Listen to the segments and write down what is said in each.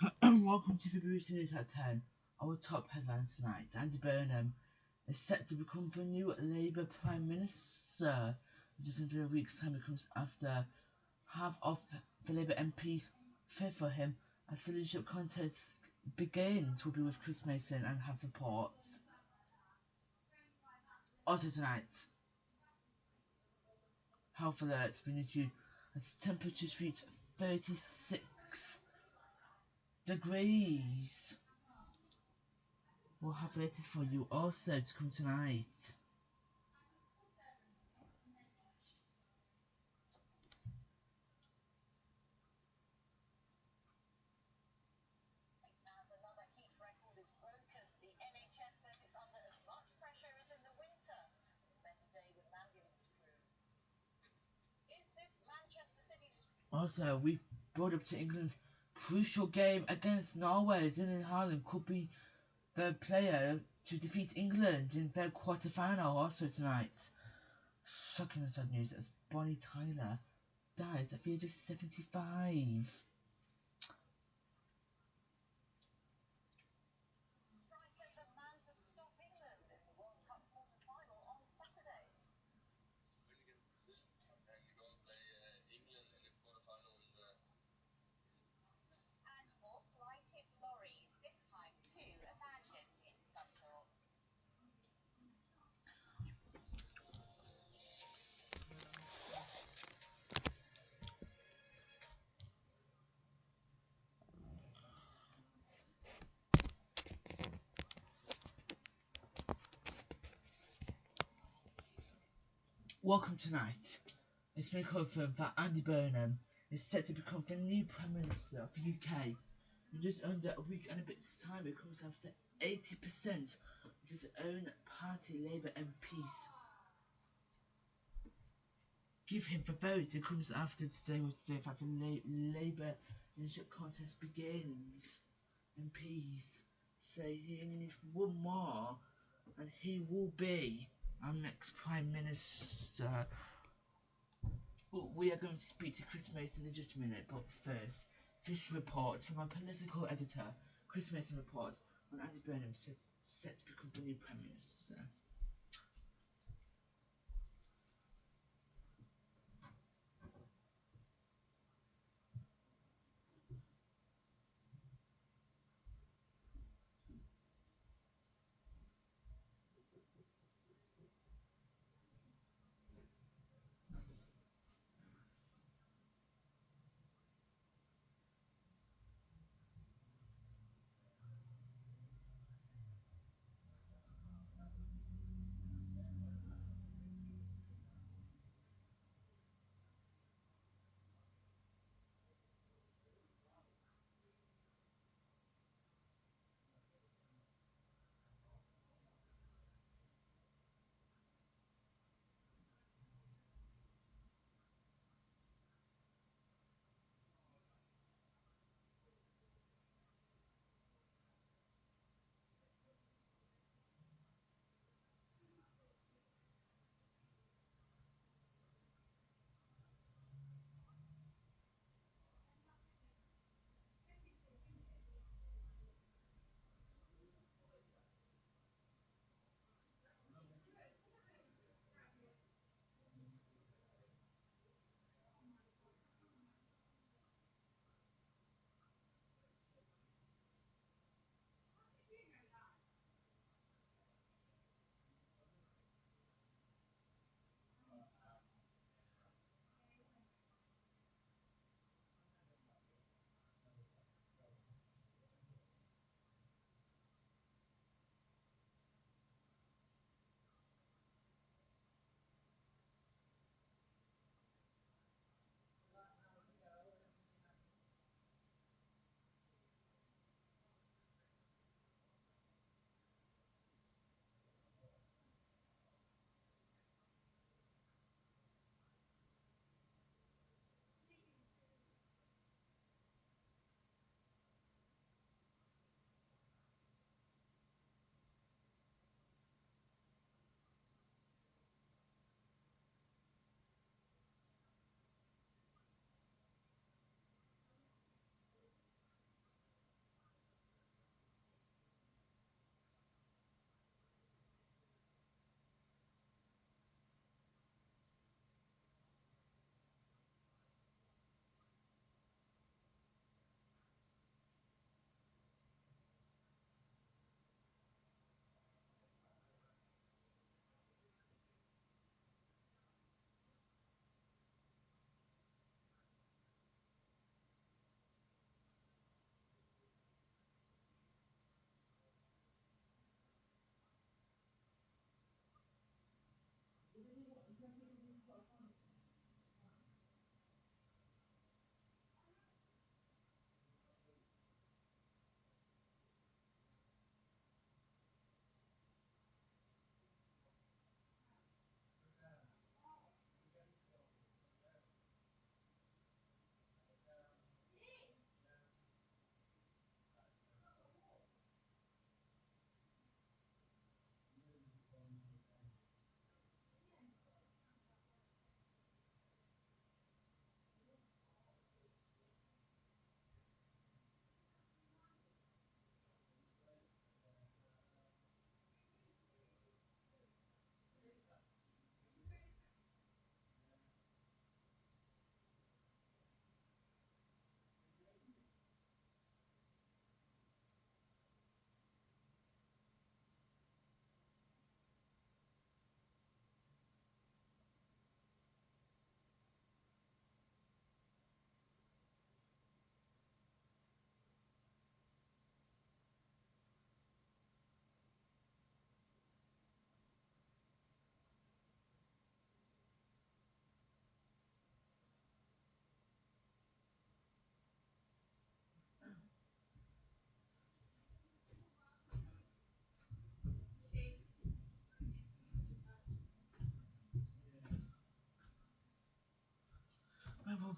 Welcome to February News at 10. Our top headlines tonight. Andy Burnham is set to become the new Labour Prime Minister. Just under a week's time, it comes after half of the Labour MPs fear for him as the leadership contest begins. Will be with Chris Mason and have reports. Also tonight, health alerts bring you as temperatures reach 36 degrees. We'll have the latest for you also to come tonight. Also, we brought up to England's crucial game against Norway. Zinedine Haaland could be the player to defeat England in their quarter-final also tonight. Shocking and sad news as Bonnie Tyler dies at the age of 75. Welcome tonight. It's been confirmed that Andy Burnham is set to become the new Prime Minister of the UK. In just under a week and a bit's time, it comes after 80% of his own party Labour MPs give him the vote. It comes after today that the Labour leadership contest begins. MPs say he needs one more and he will be our next Prime Minister. We are going to speak to Chris Mason in just a minute, but first, this report from our political editor. Chris Mason reports on Andy Burnham set to become the new Prime Minister.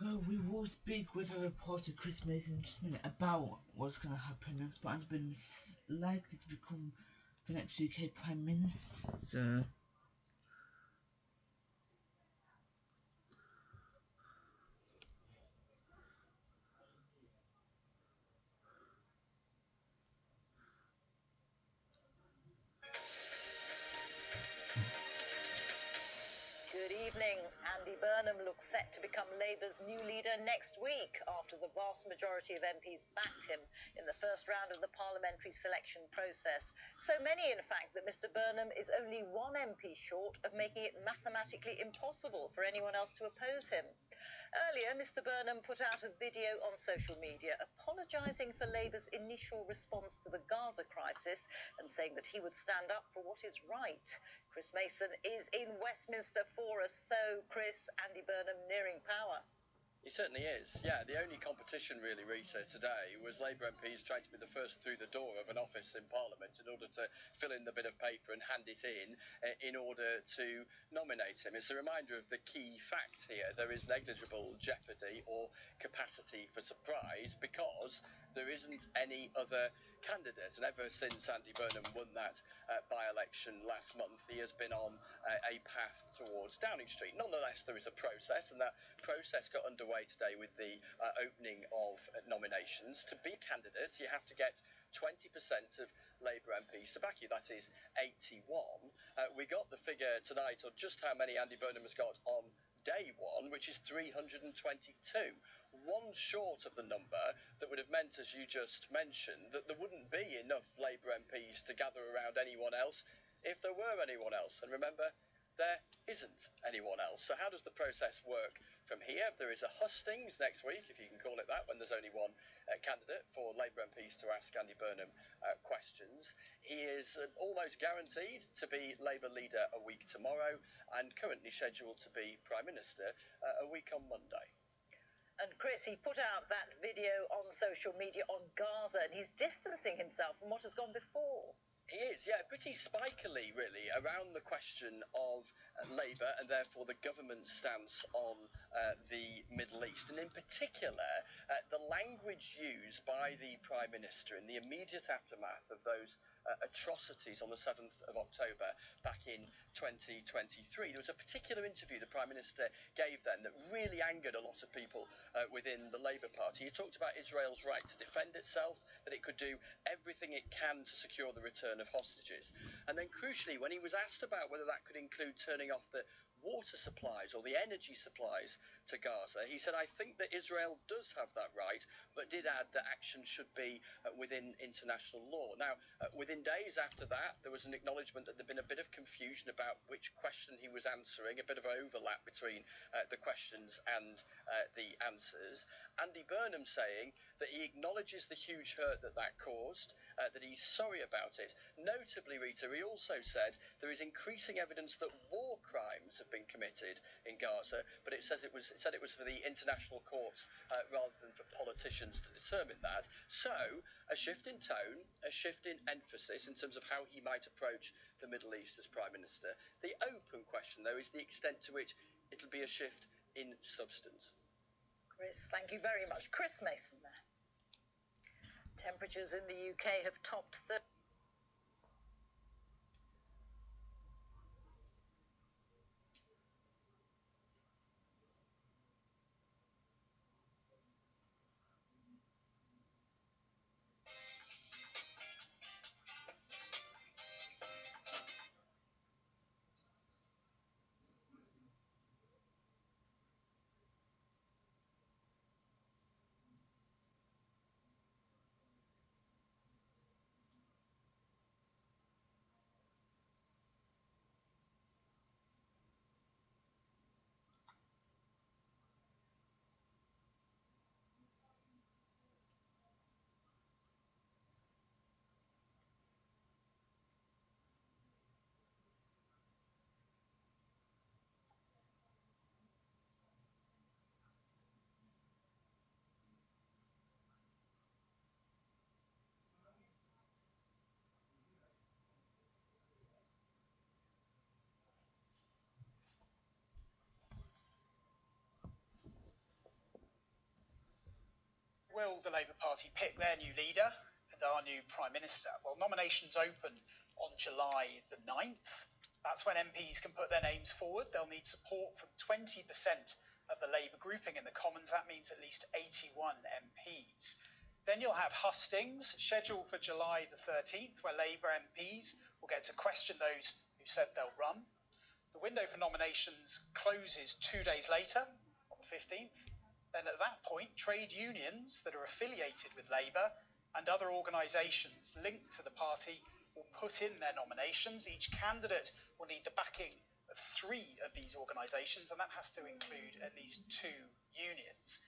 Okay, we will speak with our reporter Chris Mason in just a minute about what's going to happen next, but Andy Burnham is likely to become the next UK Prime Minister. Good evening. Andy Burnham looks set to become Labour's new leader next week after the vast majority of MPs backed him in the first round of the parliamentary selection process. So many, in fact, that Mr Burnham is only one MP short of making it mathematically impossible for anyone else to oppose him. Earlier, Mr Burnham put out a video on social media apologising for Labour's initial response to the Gaza crisis and saying that he would stand up for what is right. Chris Mason is in Westminster for us. So, Chris, Andy Burnham nearing power. He certainly is. Yeah, the only competition really, Rita, today was Labour MPs trying to be the first through the door of an office in Parliament in order to fill in the bit of paper and hand it in order to nominate him. It's a reminder of the key fact here. There is negligible jeopardy or capacity for surprise because there isn't any other candidate. And ever since Andy Burnham won that by-election last month, he has been on a path towards Downing Street. Nonetheless, there is a process, and that process got underway today with the opening of nominations. To be a candidate, you have to get 20% of Labour MPs to back you. That is 81. We got the figure tonight of just how many Andy Burnham has got on day one, which is 322. One short of the number that would have meant, as you just mentioned, that there wouldn't be enough Labour MPs to gather around anyone else if there were anyone else. And remember, there isn't anyone else. So how does the process work from here? There is a hustings next week, if you can call it that, when there's only one candidate for Labour MPs to ask Andy Burnham questions. He is almost guaranteed to be Labour leader a week tomorrow and currently scheduled to be Prime Minister a week on Monday. And Chris, he put out that video on social media on Gaza, and he's distancing himself from what has gone before. He is, yeah, pretty spikily, really, around the question of Labour and therefore the government's stance on the Middle East. And in particular, the language used by the Prime Minister in the immediate aftermath of those atrocities on the 7th of October back in 2023. There was a particular interview the Prime Minister gave then that really angered a lot of people within the Labour Party. He talked about Israel's right to defend itself, that it could do everything it can to secure the return of hostages. And then crucially, when he was asked about whether that could include turning off the water supplies or the energy supplies to Gaza, he said, I think that Israel does have that right, but did add that action should be within international law. Now, within days after that, there was an acknowledgement that there'd been a bit of confusion about which question he was answering, a bit of overlap between the questions and the answers. Andy Burnham saying that he acknowledges the huge hurt that that caused, that he's sorry about it. Notably, Rita, he also said there is increasing evidence that war crimes have been committed in Gaza, but it said it was for the international courts rather than for politicians to determine that. So, a shift in tone, a shift in emphasis in terms of how he might approach the Middle East as Prime Minister. The open question, though, is the extent to which it'll be a shift in substance. Chris, thank you very much. Chris Mason there. Temperatures in the UK have topped 30. the Labour Party pick their new leader and our new Prime Minister? Well, nominations open on July the 9th. That's when MPs can put their names forward. They'll need support from 20% of the Labour grouping in the Commons. That means at least 81 MPs. Then you'll have hustings scheduled for July the 13th, where Labour MPs will get to question those who said they'll run. The window for nominations closes 2 days later, on the 15th. Then at that point, trade unions that are affiliated with Labour and other organisations linked to the party will put in their nominations. Each candidate will need the backing of 3 of these organisations, and that has to include at least 2 unions.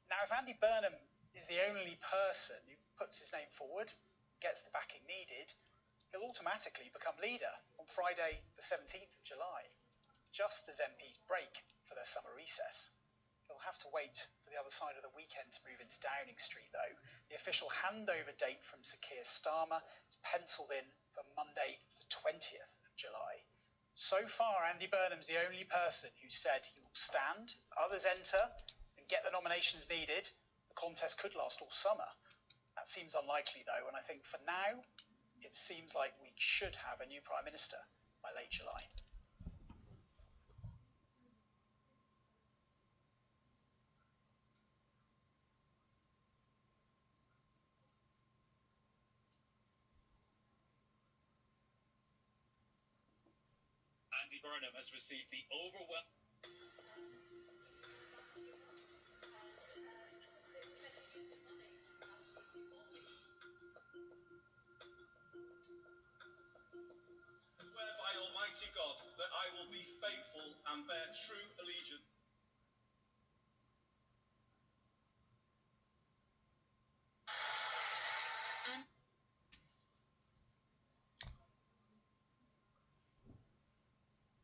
Now, if Andy Burnham is the only person who puts his name forward, gets the backing needed, he'll automatically become leader on Friday the 17th of July, just as MPs break for their summer recess. He'll have to wait for the other side of the weekend to move into Downing Street, though. The official handover date from Sir Keir Starmer is penciled in for Monday the 20th of July. So far, Andy Burnham's the only person who said he will stand. Others enter and get the nominations needed. The contest could last all summer. That seems unlikely, though, and I think for now, it seems like we should have a new Prime Minister by late July. Andy Burnham has received the overwhelming... Swear by Almighty God that I will be faithful and bear true allegiance.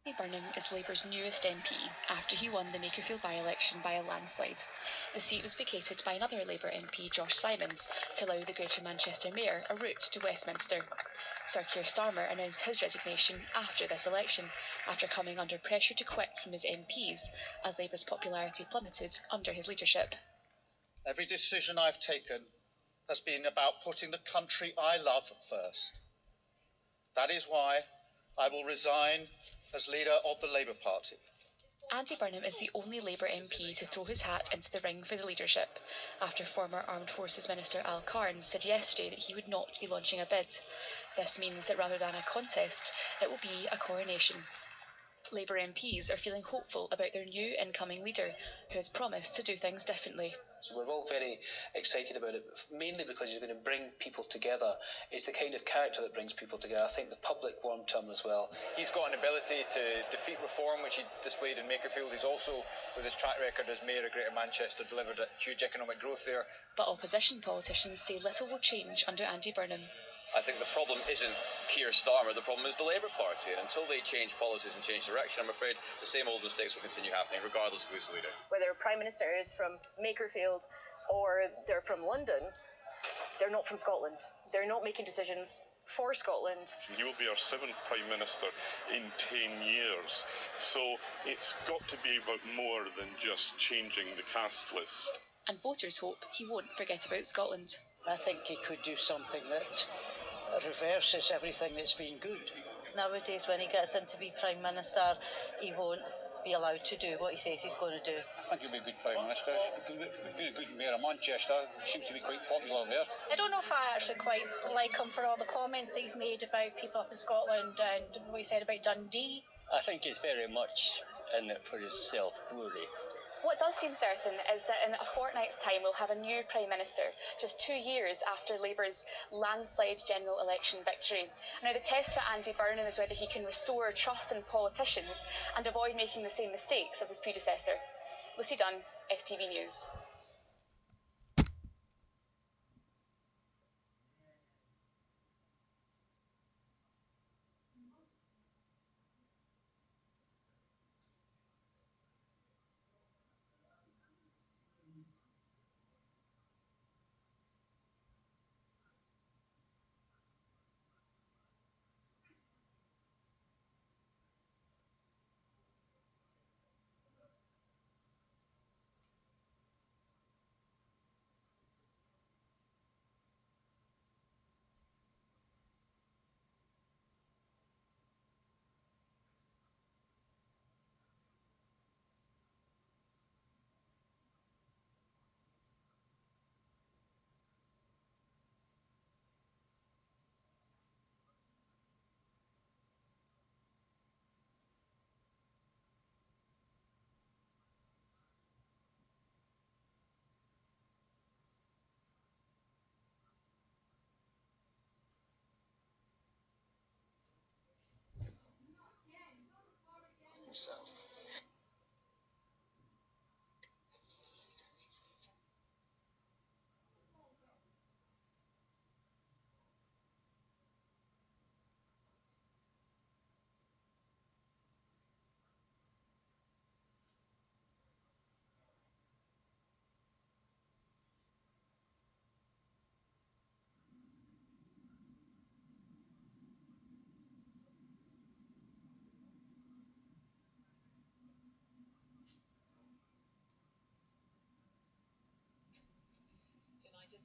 Andy Burnham is Labour's newest MP after he won the Makerfield by-election by a landslide. The seat was vacated by another Labour MP, Josh Simons, to allow the Greater Manchester Mayor a route to Westminster. Sir Keir Starmer announced his resignation after this election, after coming under pressure to quit from his MPs as Labour's popularity plummeted under his leadership. Every decision I've taken has been about putting the country I love first. That is why I will resign as leader of the Labour Party. Andy Burnham is the only Labour MP to throw his hat into the ring for the leadership, after former Armed Forces Minister Al Carnes said yesterday that he would not be launching a bid. This means that rather than a contest, it will be a coronation. Labour MPs are feeling hopeful about their new incoming leader, who has promised to do things differently. So we're all very excited about it, mainly because he's going to bring people together. It's the kind of character that brings people together. I think the public warmed to him as well. He's got an ability to defeat reform, which he displayed in Makerfield. He's also, with his track record as Mayor of Greater Manchester, delivered a huge economic growth there. But opposition politicians say little will change under Andy Burnham. I think the problem isn't Keir Starmer, the problem is the Labour Party, and until they change policies and change direction, I'm afraid the same old mistakes will continue happening, regardless of who's the leader. Whether a Prime Minister is from Makerfield or they're from London, they're not from Scotland. They're not making decisions for Scotland. He will be our 7th Prime Minister in 10 years, so it's got to be about more than just changing the cast list. And voters hope he won't forget about Scotland. I think he could do something that reverses everything that's been good. Nowadays, when he gets in to be Prime Minister, he won't be allowed to do what he says he's going to do. I think he'll be a good Prime Minister. He's been a good Mayor of Manchester. He seems to be quite popular there. I don't know if I actually quite like him for all the comments that he's made about people up in Scotland and what he said about Dundee. I think he's very much in it for his self-glory. What does seem certain is that in a fortnight's time we'll have a new Prime Minister, just 2 years after Labour's landslide general election victory. Now the test for Andy Burnham is whether he can restore trust in politicians and avoid making the same mistakes as his predecessor. Lucy Dunn, STV News.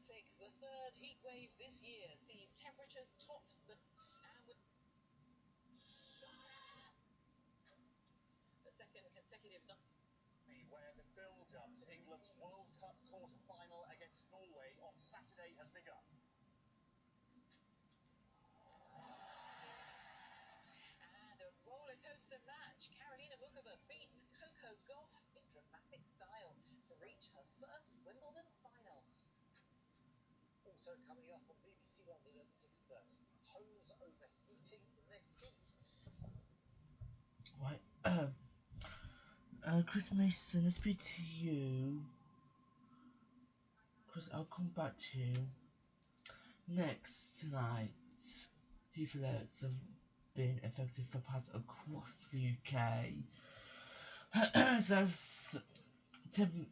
6, the third heat wave this year sees temperatures top the second consecutive night. Where the build-up to England's World Cup quarter-final against Norway on Saturday has begun. And a roller coaster match. Karolina Muchova beats Coco Gauff in dramatic style to reach her first Wimbledon final. Also coming up on BBC London at 6:30. Homes overheating in the heat. Right, Chris Mason, let's speak to you. Chris, I'll come back to you. Next tonight, heat alerts have been effective for parts across the UK. So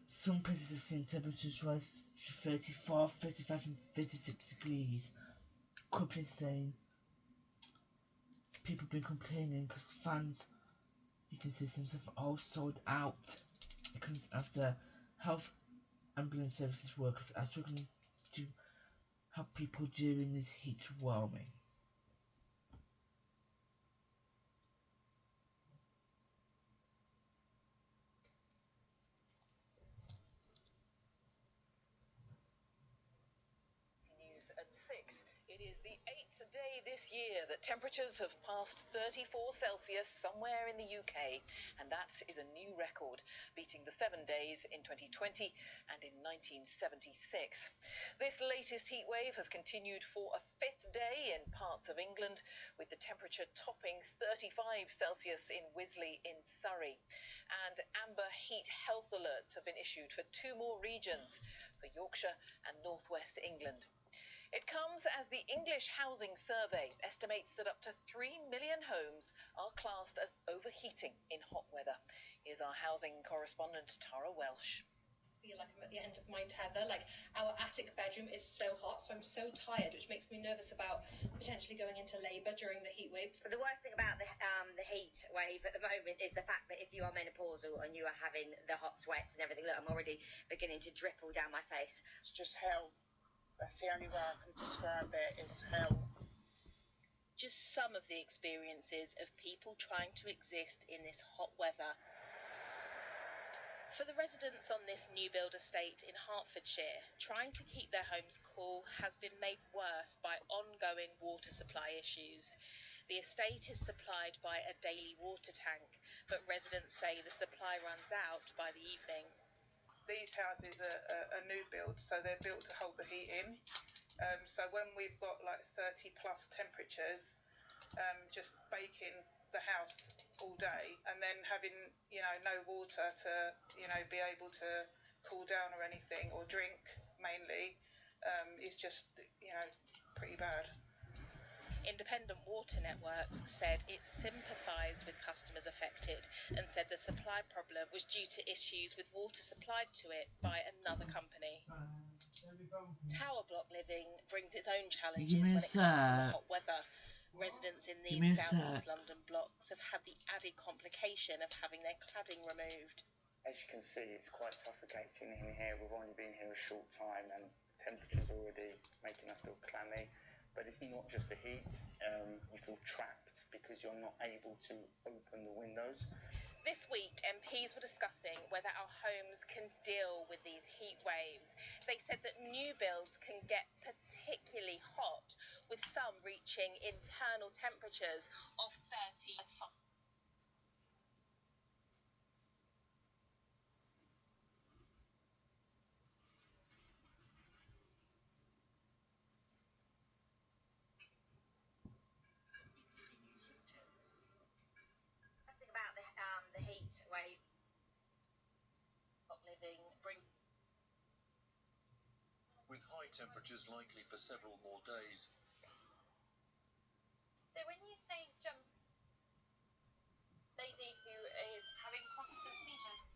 some places have seen temperatures rise to 34, 35 and 36 degrees. Companies saying people have been complaining because fans heating systems have all sold out. It comes after health ambulance services workers are struggling to help people during this heat warming. News at 6. It is the 8th day this year that temperatures have passed 34 Celsius somewhere in the UK, and that is a new record, beating the 7 days in 2020 and in 1976. This latest heat wave has continued for a 5th day in parts of England, with the temperature topping 35 Celsius in Wisley in Surrey. And amber heat health alerts have been issued for 2 more regions, for Yorkshire and North West England. It comes as the English Housing Survey estimates that up to 3 million homes are classed as overheating in hot weather. Here's our housing correspondent, Tara Welsh. I feel like I'm at the end of my tether. Like, our attic bedroom is so hot, so I'm so tired, which makes me nervous about potentially going into labour during the heat waves. The worst thing about the heat wave at the moment is the fact that if you are menopausal and you are having the hot sweats and everything, look, I'm already beginning to drip all down my face. It's just hell. That's the only way I can describe it, is hell. Just some of the experiences of people trying to exist in this hot weather. For the residents on this new build estate in Hertfordshire, trying to keep their homes cool has been made worse by ongoing water supply issues. The estate is supplied by a daily water tank, but residents say the supply runs out by the evening. These houses are new builds, so they're built to hold the heat in. So when we've got like 30 plus temperatures, just baking the house all day and then having, no water to, be able to cool down or anything, or drink mainly, is just, pretty bad. Independent Water Networks said it sympathised with customers affected and said the supply problem was due to issues with water supplied to it by another company. Tower block living brings its own challenges when it comes to the hot weather. Residents in these South East London blocks have had the added complication of having their cladding removed. As you can see, it's quite suffocating in here. We've only been here a short time and the temperature's already making us feel clammy. But it's not just the heat, you feel trapped because you're not able to open the windows. This week, MPs were discussing whether our homes can deal with these heat waves. They said that new builds can get particularly hot, with some reaching internal temperatures of 35. About the heat wave. Living with high temperatures likely for several more days. So when you say jump, lady who is having constant seizures.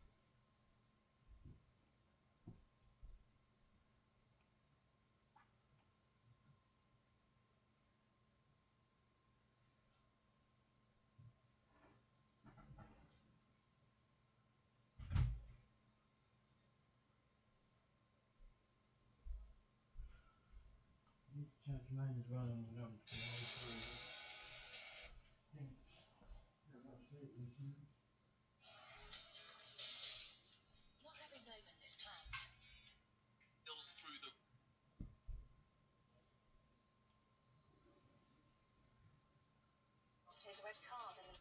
Not every moment is planned. Through the His red card in the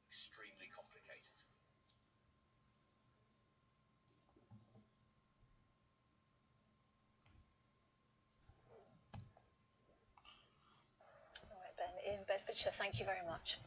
extremely complicated. All right, Ben, in Bedfordshire, thank you very much.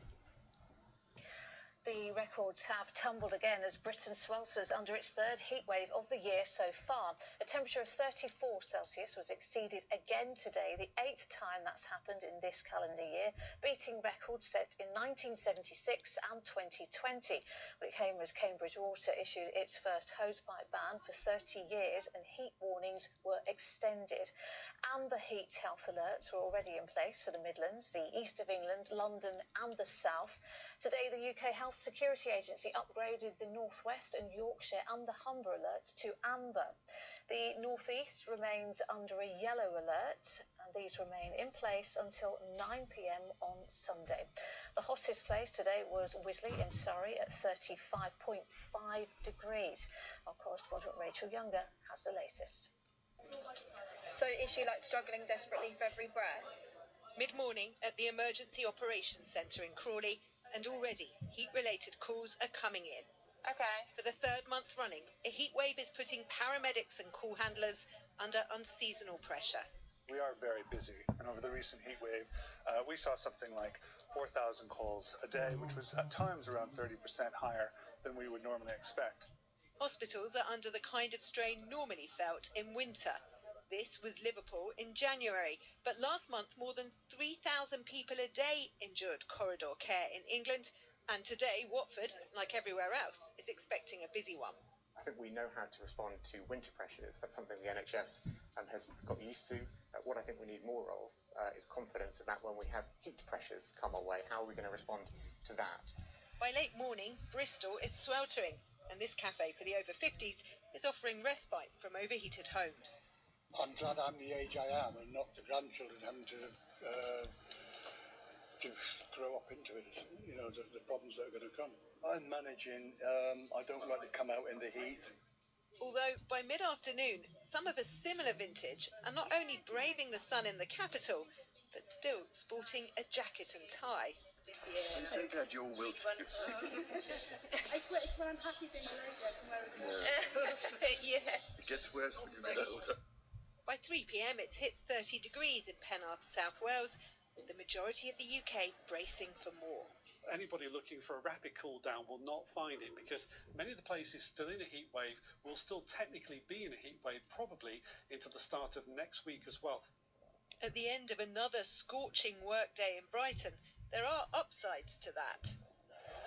The records have tumbled again as Britain swelters under its third heatwave of the year so far. A temperature of 34 Celsius was exceeded again today, the 8th time that's happened in this calendar year, beating records set in 1976 and 2020. Well, it came as Cambridge Water issued its first hosepipe ban for 30 years and heat warnings were extended. Amber heat health alerts were already in place for the Midlands, the east of England, London and the south. Today, the UK Health Security Agency upgraded the North West and Yorkshire and the Humber alerts to amber. The North East remains under a yellow alert, and these remain in place until 9 p.m. on Sunday. The hottest place today was Wisley in Surrey at 35.5 degrees. Our correspondent Rachel Younger has the latest. So is she like struggling desperately for every breath? Mid-morning at the Emergency Operations Centre in Crawley, and already heat-related calls are coming in. Okay. For the third month running, a heat wave is putting paramedics and call handlers under unseasonal pressure. We are very busy, and over the recent heat wave, we saw something like 4,000 calls a day, which was at times around 30% higher than we would normally expect. Hospitals are under the kind of strain normally felt in winter. This was Liverpool in January, but last month more than 3,000 people a day endured corridor care in England, and today Watford, like everywhere else, is expecting a busy one. I think we know how to respond to winter pressures. That's something the NHS has got used to. What I think we need more of is confidence about when we have heat pressures come our way. How are we going to respond to that? By late morning, Bristol is sweltering, and this cafe for the over 50s is offering respite from overheated homes. I'm glad I'm the age I am and not the grandchildren having to grow up into it, you know, the problems that are going to come. I'm managing. I don't like to come out in the heat. Although by mid-afternoon, some of a similar vintage are not only braving the sun in the capital, but still sporting a jacket and tie. You say that you're wilting. I swear it's when I'm happy being a lady, I can wear a Yeah. It gets worse when you get older. By 3 p.m, it's hit 30 degrees in Penarth, South Wales, with the majority of the UK bracing for more. Anybody looking for a rapid cool down will not find it, because many of the places still in a heat wave will still technically be in a heat wave, probably into the start of next week as well. At the end of another scorching workday in Brighton, there are upsides to that.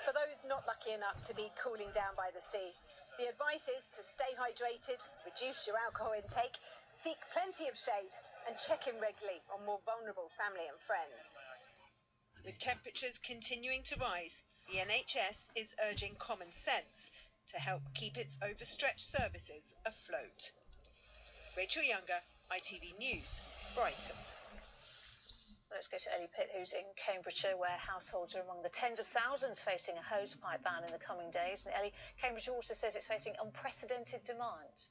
For those not lucky enough to be cooling down by the sea, the advice is to stay hydrated, reduce your alcohol intake, seek plenty of shade, and check in regularly on more vulnerable family and friends. With temperatures continuing to rise, the NHS is urging common sense to help keep its overstretched services afloat. Rachel Younger, ITV News, Brighton. Let's go to Ellie Pitt, who's in Cambridgeshire, where households are among the tens of thousands facing a hosepipe ban in the coming days. And Ellie, Cambridge Water says it's facing unprecedented demand.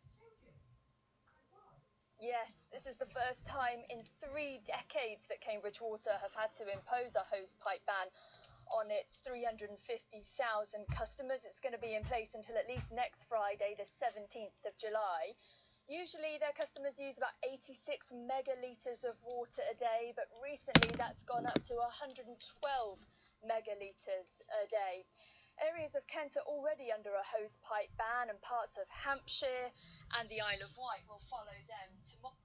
Yes, this is the first time in 3 decades that Cambridge Water have had to impose a hosepipe ban on its 350,000 customers. It's going to be in place until at least next Friday, the 17th of July. Usually their customers use about 86 megalitres of water a day, but recently that's gone up to 112 megalitres a day. Areas of Kent are already under a hosepipe ban, and parts of Hampshire and the Isle of Wight will follow them tomorrow.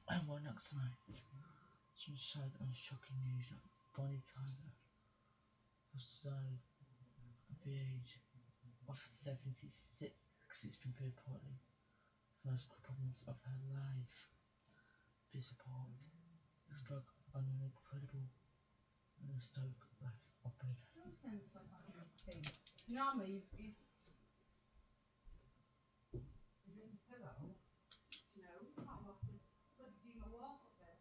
And one next night, some sad and shocking news that Bonnie Tyler has died the age of 76, it's been very poorly for the last couple of months of her life. This report spoke on an incredible and stoic life operator. Don't send stuff on your thing. Normally, if is it the pillow? No, you can't walk the bloody demon walks up there.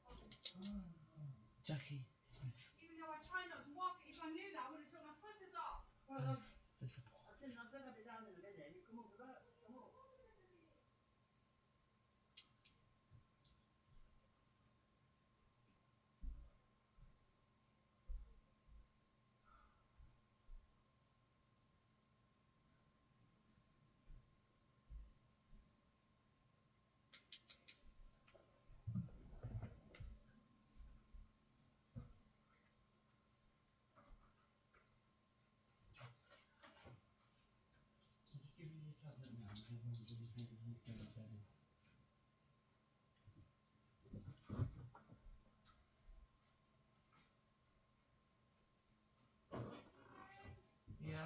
Jackie Smith Even though I try not to walk it, if I knew that, I would have took my slippers off. has this report. I'll have it down in a minute. You come up with that. Come up. Yeah.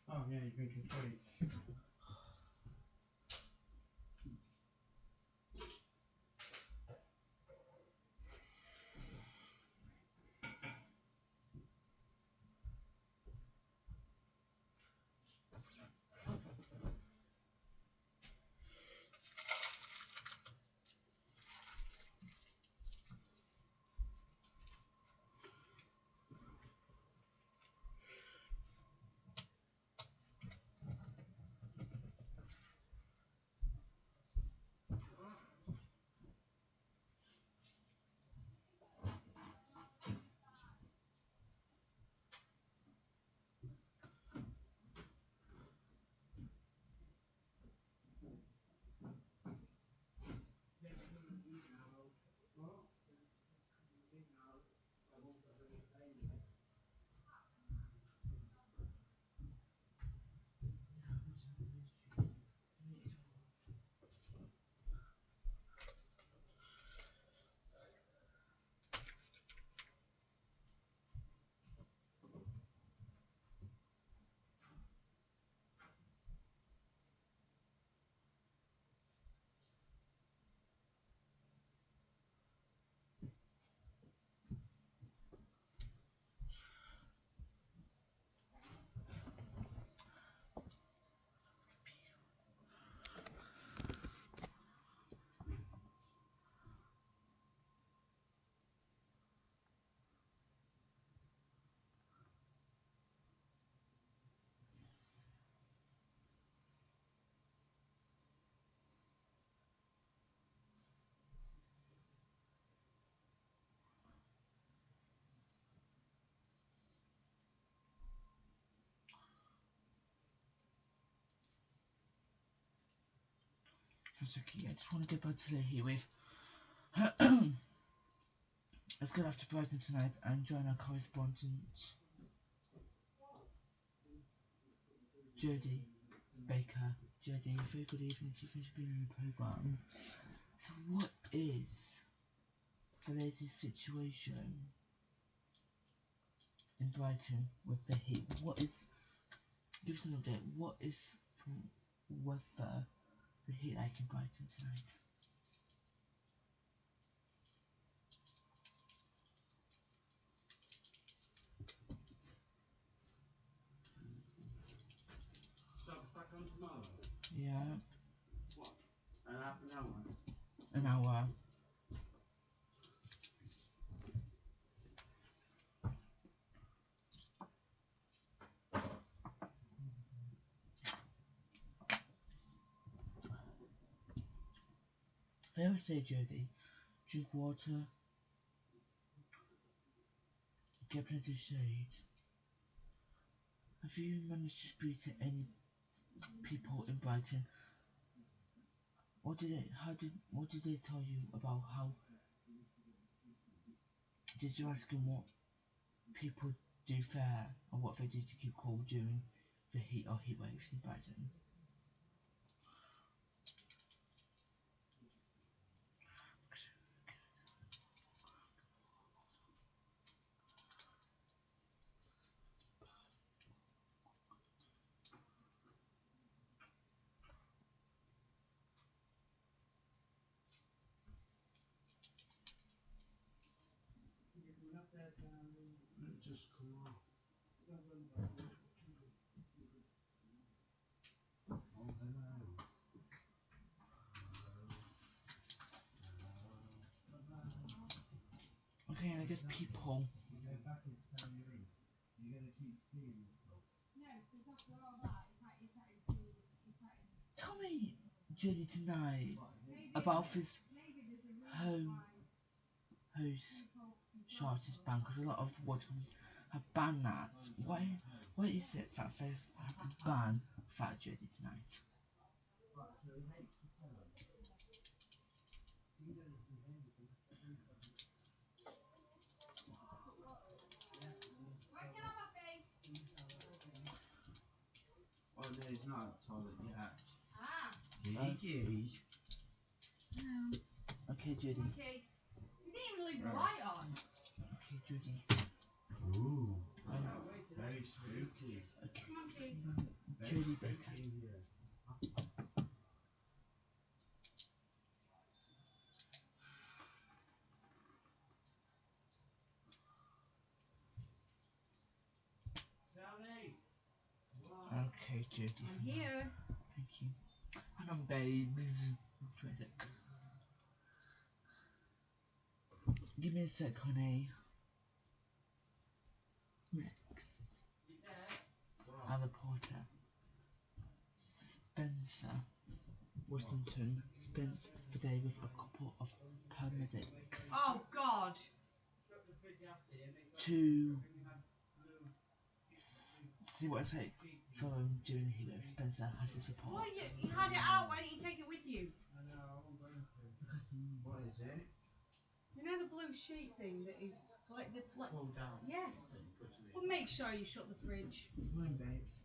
Oh yeah, you're drinking straight. That's okay. I just want to get back to the heatwave. Let's get after Brighton tonight and join our correspondent Jodie Baker. Jodie, a very good evening. You finished being on the programme. So what is the latest situation in Brighton with the heat? Give us an update. What is the weather, the heat like in Brighton tonight? So back on tomorrow? Yeah. What? An half an hour? An hour. They always say, Jodie, drink water, get plenty of shade. Have you managed to speak to any people in Brighton? What did they tell you about how? Did you ask them what people do there or what they do to keep cool during the heat or heat waves in Brighton? It just come off. Oh, hello. Okay, and I guess people. Tell me, Julie, tonight about this host shortage ban, because a lot of water companies have banned that. Why is it that they have to ban Fat Julie tonight? Oh no, he's not at the toilet yet. Gigi. Okay, Judy. Okay. You didn't even leave the light on. Okay, Judy. Ooh. Very spooky. Okay. Come on, Key. Judy Baker. Okay, Judy. I'm here. Thank you. Hang on, babes. Wait a sec. Give me a sec, honey. Next. Our reporter, Spencer Washington, spent the day with a couple of paramedics Oh, God. to see what it's like for him during the heat. Spencer has his report. Well, you had it out. Why didn't you take it with you? What is it? You know the blue sheet thing that is like the Fall down. Yes. Well, make sure you shut the fridge. Come on, babes.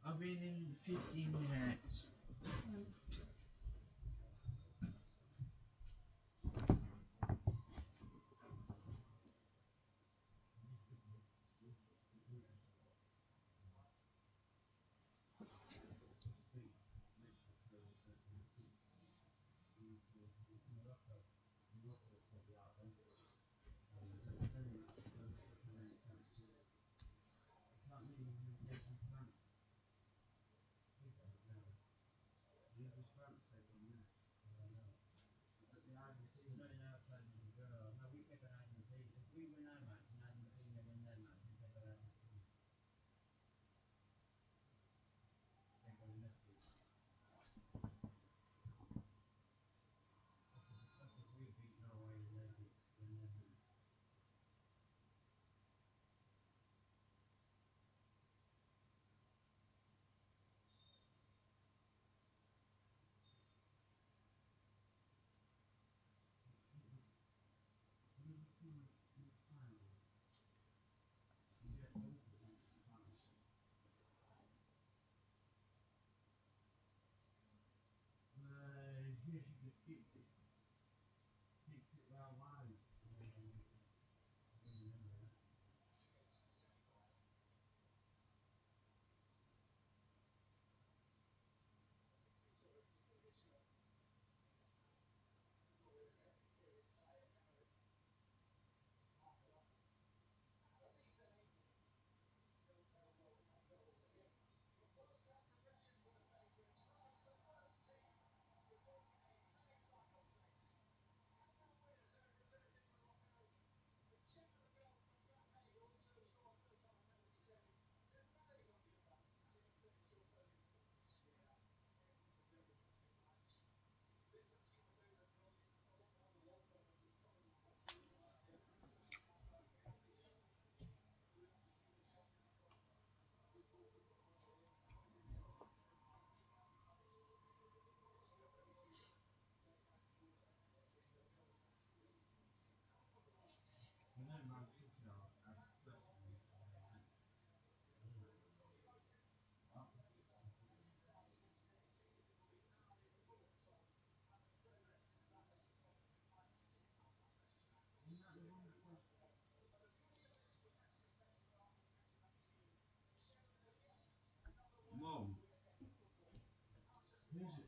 I'll be in 15 minutes.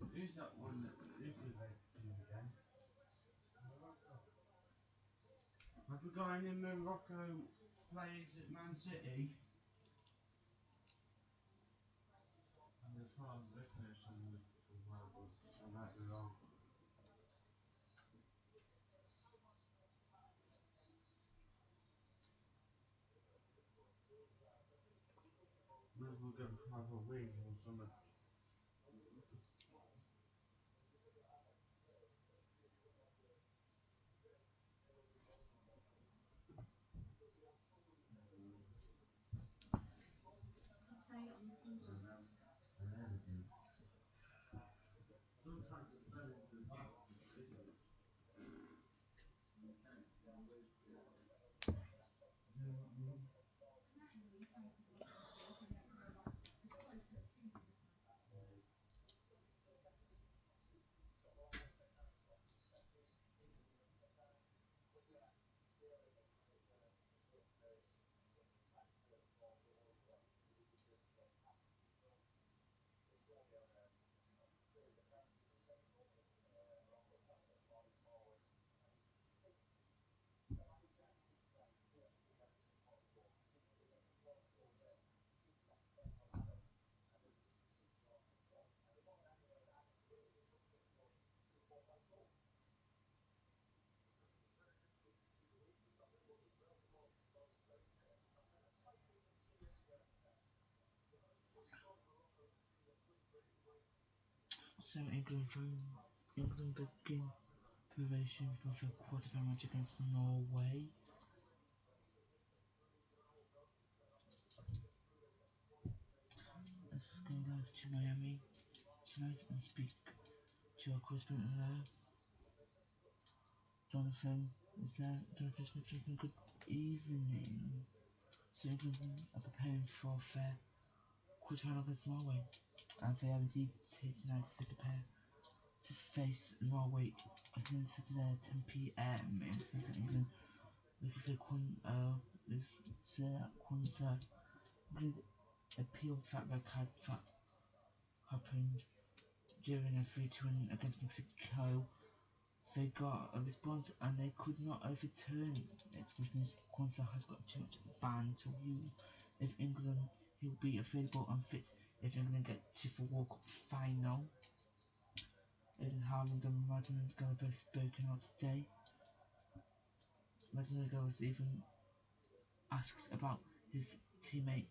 Who's that one that who's the red team again? Have we got any Morocco players at Man City? And as far as this nation from Marvel, I might be wrong. Might as well go have a wing or something. So England begin preparation for the quarterfinal match against Norway. Let's go live to Miami tonight and speak to our correspondent there. Jonathan is there. Jonathan Smith, good evening. So England are preparing for their quarterfinal against Norway, and they are indeed here tonight to prepare to face Norway on Saturday at 10 PM in Sunset England. Because Kwanzaa England appealed that the card that happened during a 3-2 win against Mexico. They got a response and they could not overturn it, which means Kwanzaa has got too much ban to you. If England, he'll be available and fit if England get to the World Cup final. Eden Haaland and Martin Odegaard both spoken out today. Martin Odegaard was even asked about his teammate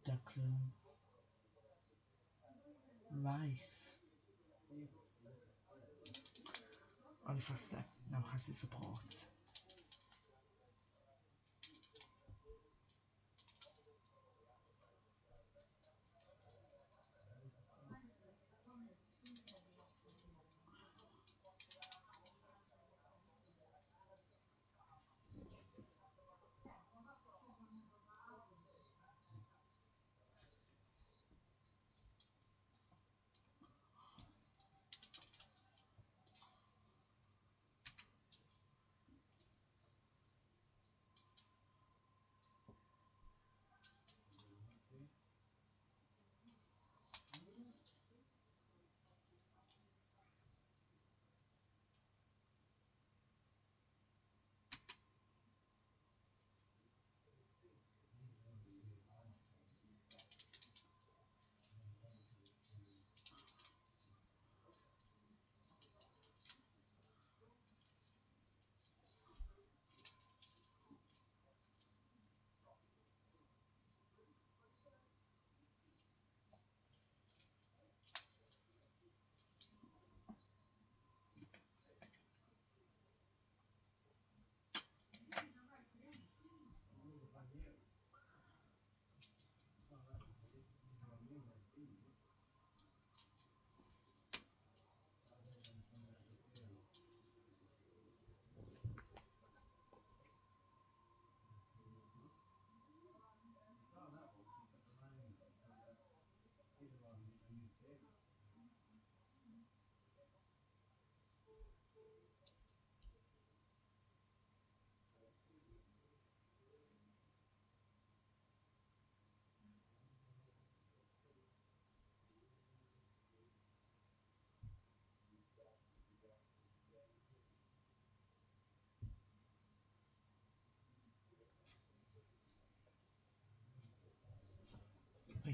Declan Rice. Oli Foster now has his report.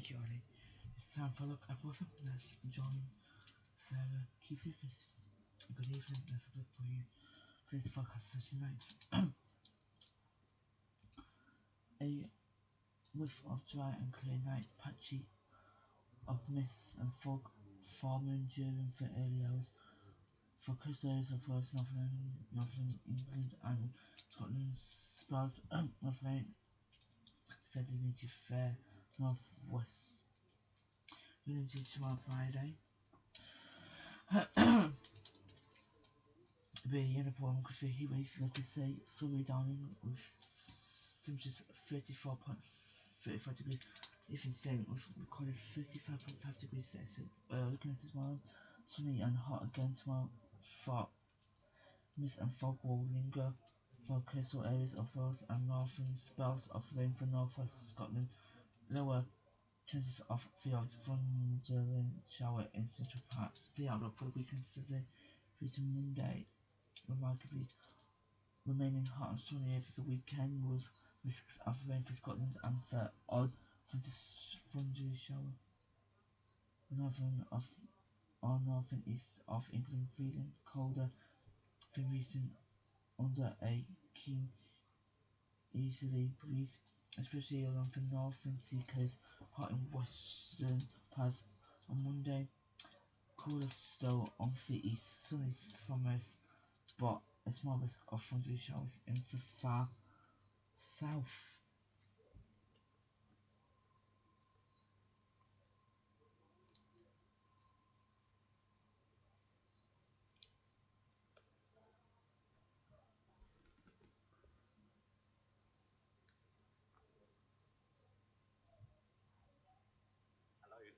Thank you, Ollie. It's time for a look at weather. Let's join Sarah Keith Lucas. Good evening. Let's have a look for you. Please forecast for tonight. A whiff of dry and clear night, patchy of mist and fog forming during the early hours for coastal areas of West Northern England and Scotland. Spells of rain extending into fair northwest into tomorrow Friday. Be uniform because the heat wave, like we say, slowly down with temperatures 34 degrees. Even today it was recorded 35.5 degrees Celsius. Looking at tomorrow, sunny and hot again tomorrow. For mist and fog will linger for coastal areas of Wales and northern. Spells of rain for northwest Scotland. Lower chances of field thundering shower in central parts. The outlook for the weekend Saturday through to Monday. Remarkably remaining hot and sunny over the weekend with risks of rain for Scotland and the odd thundery shower. Northern of or northern east of England feeling colder than recent under a keen easterly breeze, especially along the northern sea coast. Hot in western parts on Monday. Cooler still on the east, sunny for most, but a small risk of thundery showers in the far south.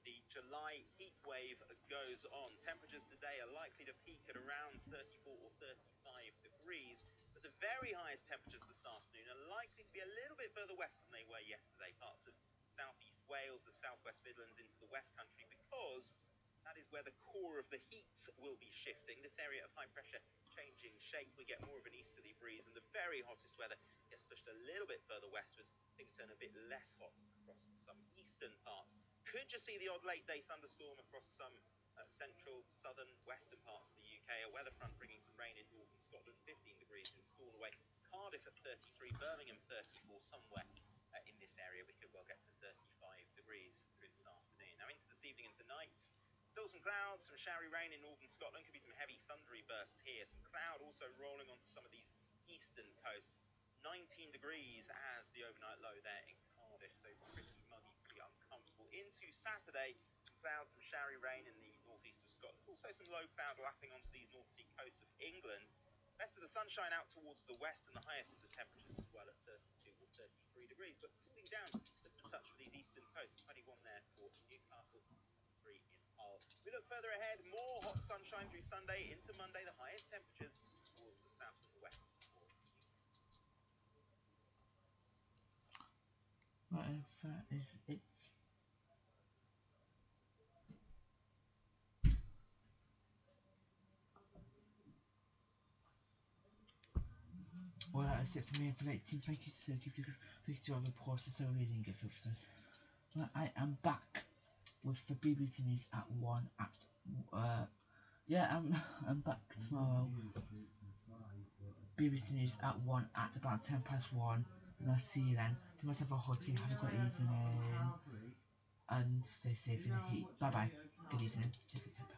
The July heat wave goes on. Temperatures today are likely to peak at around 34 or 35 degrees, but the very highest temperatures this afternoon are likely to be a little bit further west than they were yesterday. Parts of southeast Wales, the southwest Midlands into the West Country, because that is where the core of the heat will be shifting. This area of high pressure changing shape. We get more of an easterly breeze, and the very hottest weather gets pushed a little bit further westwards. Things turn a bit less hot across some eastern parts. Could just see the odd late day thunderstorm across some central, southern, western parts of the UK. A weather front bringing some rain in northern Scotland, 15 degrees in Stornoway. Cardiff at 33, Birmingham 34, somewhere in this area. We could well get to 35 degrees through this afternoon. Now into this evening and tonight, still some clouds, some showery rain in northern Scotland. Could be some heavy thundery bursts here. Some cloud also rolling onto some of these eastern coasts. 19 degrees as the overnight low there in Cardiff, so pretty muggy, pretty uncomfortable. Into Saturday, some clouds, some showery rain in the northeast of Scotland. Also some low cloud lapping onto these North Sea coasts of England. Best of the sunshine out towards the west, and the highest of the temperatures as well at 32 or 33 degrees, but cooling down just a touch for these eastern coasts. 21 there for Newcastle, 3 in Hull. We look further ahead, more hot sunshine through Sunday into Monday. The highest temperatures towards the south and the west. Right, that is it. Well, that's it for me for late team. Thank you to Sir Keith Lucas. Thank you to our reporters. So we didn't get through episodes. Well, I am back with the BBC News at 1 at I'm back tomorrow. BBC News at 1 at about 1:10, and I'll see you then. For myself a hot team, have a great evening and stay safe in the heat. Bye bye. Good evening. Take care.